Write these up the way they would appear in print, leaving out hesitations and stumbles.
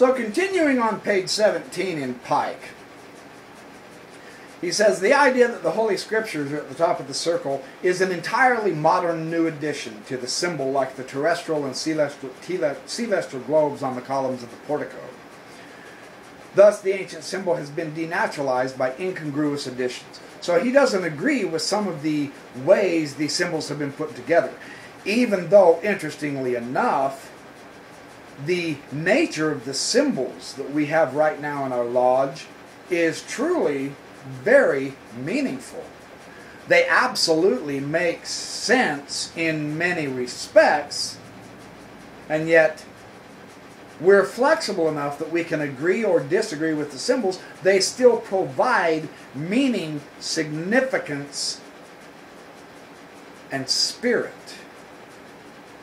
So continuing on page 17 in Pike, he says, the idea that the Holy Scriptures are at the top of the circle is an entirely modern new addition to the symbol, like the terrestrial and celestial globes on the columns of the portico. Thus, the ancient symbol has been denaturalized by incongruous additions. So he doesn't agree with some of the ways these symbols have been put together, even though, interestingly enough, the nature of the symbols that we have right now in our lodge is truly very meaningful. They absolutely make sense in many respects, and yet we're flexible enough that we can agree or disagree with the symbols. They still provide meaning, significance, and spirit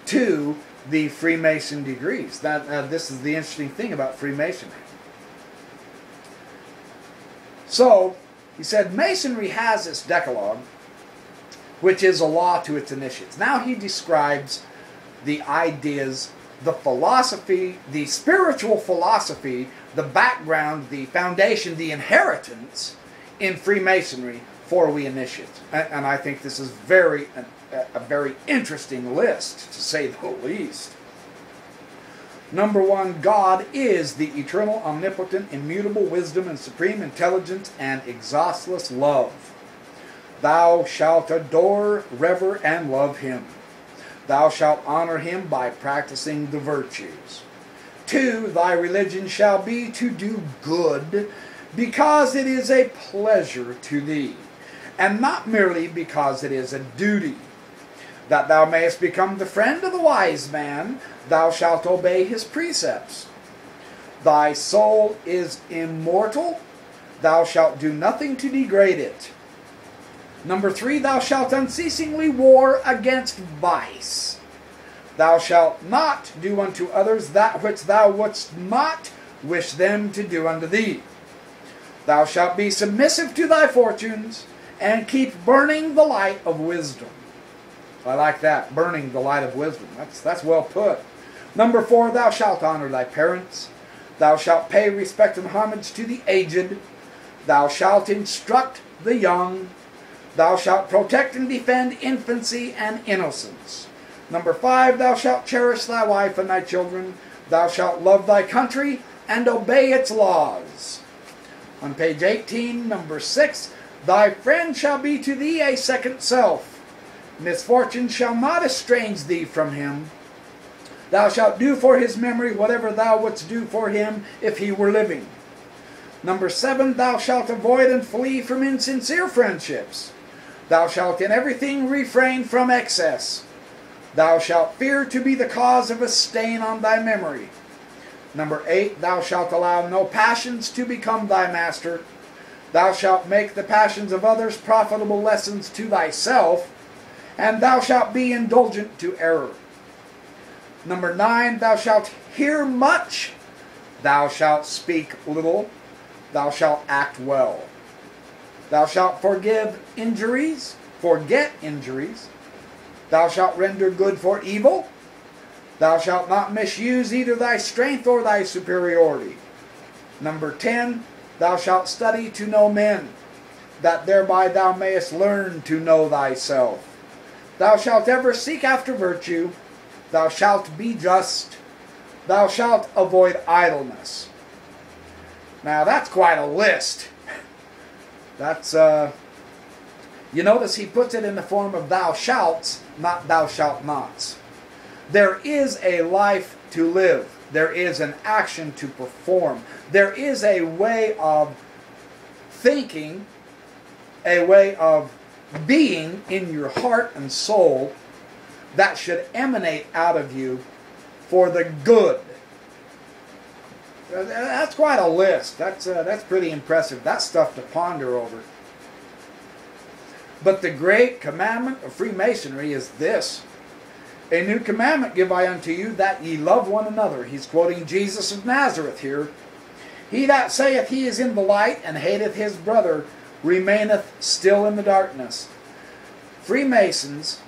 to the Freemason degrees. This is the interesting thing about Freemasonry. So, he said, Masonry has its Decalogue, which is a law to its initiates. Now he describes the ideas, the philosophy, the spiritual philosophy, the background, the foundation, the inheritance in Freemasonry for we initiates. And I think this is a very interesting list, to say the least. Number 1, God is the eternal, omnipotent, immutable wisdom and supreme intelligence and exhaustless love. Thou shalt adore, revere, and love him. Thou shalt honor him by practicing the virtues. 2, thy religion shall be to do good, because it is a pleasure to thee, and not merely because it is a duty. That thou mayest become the friend of the wise man, thou shalt obey his precepts. Thy soul is immortal, thou shalt do nothing to degrade it. Number 3, thou shalt unceasingly war against vice. Thou shalt not do unto others that which thou wouldst not wish them to do unto thee. Thou shalt be submissive to thy fortunes, and keep burning the light of wisdom. I like that, burning the light of wisdom. That's well put. Number 4, thou shalt honor thy parents. Thou shalt pay respect and homage to the aged. Thou shalt instruct the young. Thou shalt protect and defend infancy and innocence. Number 5, thou shalt cherish thy wife and thy children. Thou shalt love thy country and obey its laws. On page 18, number 6, thy friend shall be to thee a second self. Misfortune shall not estrange thee from him. Thou shalt do for his memory whatever thou wouldst do for him if he were living. Number 7, thou shalt avoid and flee from insincere friendships. Thou shalt in everything refrain from excess. Thou shalt fear to be the cause of a stain on thy memory. Number 8, thou shalt allow no passions to become thy master. Thou shalt make the passions of others profitable lessons to thyself, and thou shalt be indulgent to error. Number 9, thou shalt hear much, thou shalt speak little, thou shalt act well. Thou shalt forget injuries, thou shalt render good for evil, thou shalt not misuse either thy strength or thy superiority. Number 10, thou shalt study to know men, that thereby thou mayest learn to know thyself. Thou shalt ever seek after virtue, thou shalt be just, thou shalt avoid idleness. Now that's quite a list. That's, you notice he puts it in the form of thou shalts, not thou shalt nots. There is a life to live. There is an action to perform. There is a way of thinking, a way of being in your heart and soul that should emanate out of you for the good. That's quite a list. That's pretty impressive. That's stuff to ponder over. But the great commandment of Freemasonry is this: a new commandment give I unto you, that ye love one another. He's quoting Jesus of Nazareth here. He that saith he is in the light and hateth his brother remaineth still in the darkness. Freemasons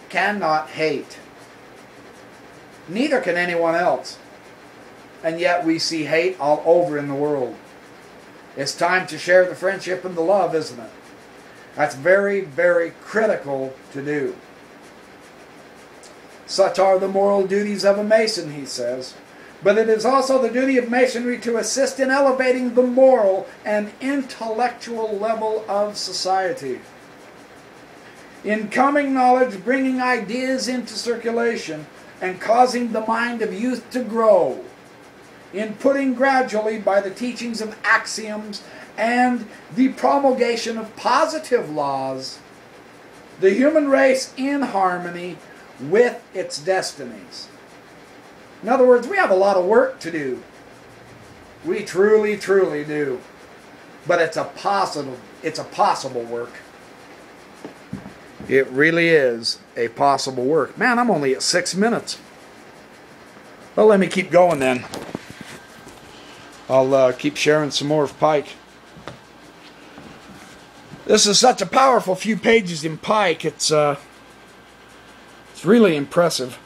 cannot hate. Neither can anyone else. and yet we see hate all over in the world. It's time to share the friendship and the love, isn't it? That's very, very critical to do. Such are the moral duties of a Mason, he says. But it is also the duty of Masonry to assist in elevating the moral and intellectual level of society. In coming knowledge, bringing ideas into circulation, and causing the mind of youth to grow. In putting gradually by the teachings of axioms and the promulgation of positive laws, the human race in harmony with its destinies. In other words, we have a lot of work to do. We truly, truly do. But it's a possible work. It really is a possible work. Man, I'm only at 6 minutes. Well, let me keep going then. I'll keep sharing some more of Pike. This is such a powerful few pages in Pike. It's really impressive.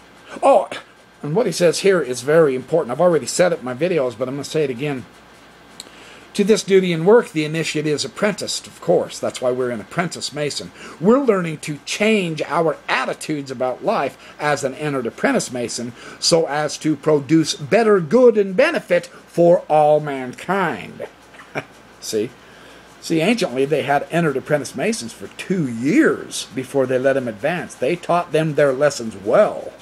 Oh, and what he says here is very important. I've already said it in my videos, but I'm going to say it again. To this duty and work, the initiate is apprenticed, of course. That's why we're an apprentice Mason. We're learning to change our attitudes about life as an entered apprentice Mason so as to produce better good and benefit for all mankind. See, anciently they had entered apprentice Masons for 2 years before they let them advance. They taught them their lessons well.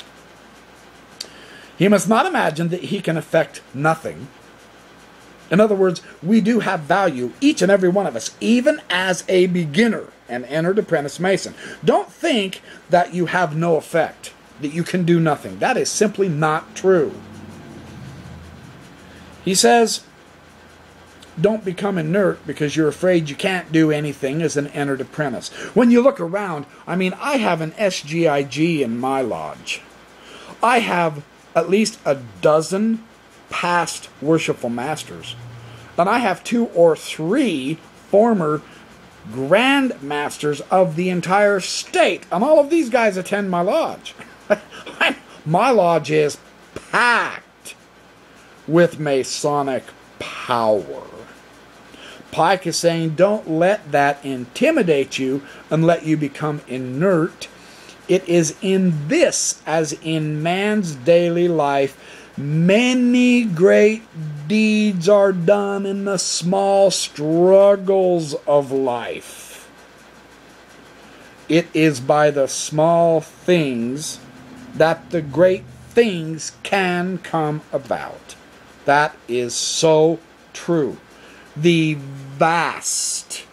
He must not imagine that he can affect nothing. In other words, we do have value, each and every one of us, even as a beginner, an entered apprentice Mason. Don't think that you have no effect, that you can do nothing. That is simply not true. He says, don't become inert because you're afraid you can't do anything as an entered apprentice. When you look around, I mean, I have an SGIG in my lodge. I have at least a dozen past worshipful masters. And I have 2 or 3 former grand masters of the entire state. And all of these guys attend my lodge. My lodge is packed with Masonic power. Pike is saying, don't let that intimidate you and let you become inert. It is in this, as in man's daily life, many great deeds are done in the small struggles of life. It is by the small things that the great things can come about. That is so true. The vast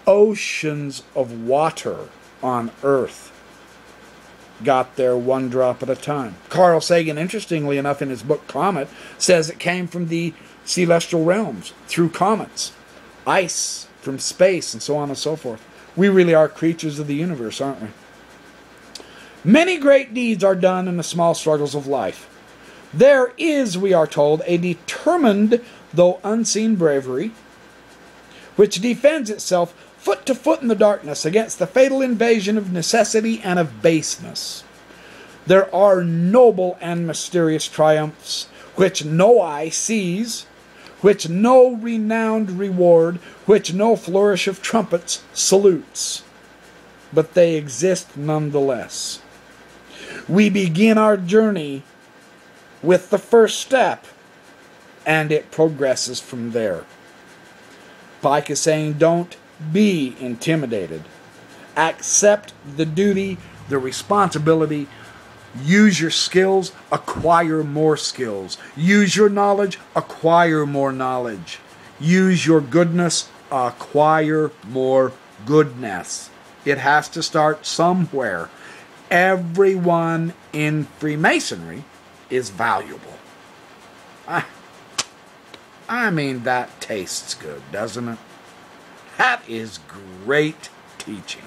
oceans of water on earth got there one drop at a time. Carl Sagan, interestingly enough, in his book Comet, says it came from the celestial realms, through comets, ice from space, and so on and so forth. We really are creatures of the universe, aren't we? Many great deeds are done in the small struggles of life. There is, we are told, a determined, though unseen bravery, which defends itself foot to foot in the darkness against the fatal invasion of necessity and of baseness. There are noble and mysterious triumphs which no eye sees, which no renowned reward, which no flourish of trumpets salutes. But they exist nonetheless. We begin our journey with the first step, and it progresses from there. Pike is saying, don't be intimidated. Accept the duty, the responsibility. Use your skills, acquire more skills. Use your knowledge, acquire more knowledge. Use your goodness, acquire more goodness. It has to start somewhere. Everyone in Freemasonry is valuable. I mean, that tastes good, doesn't it? That is great teaching.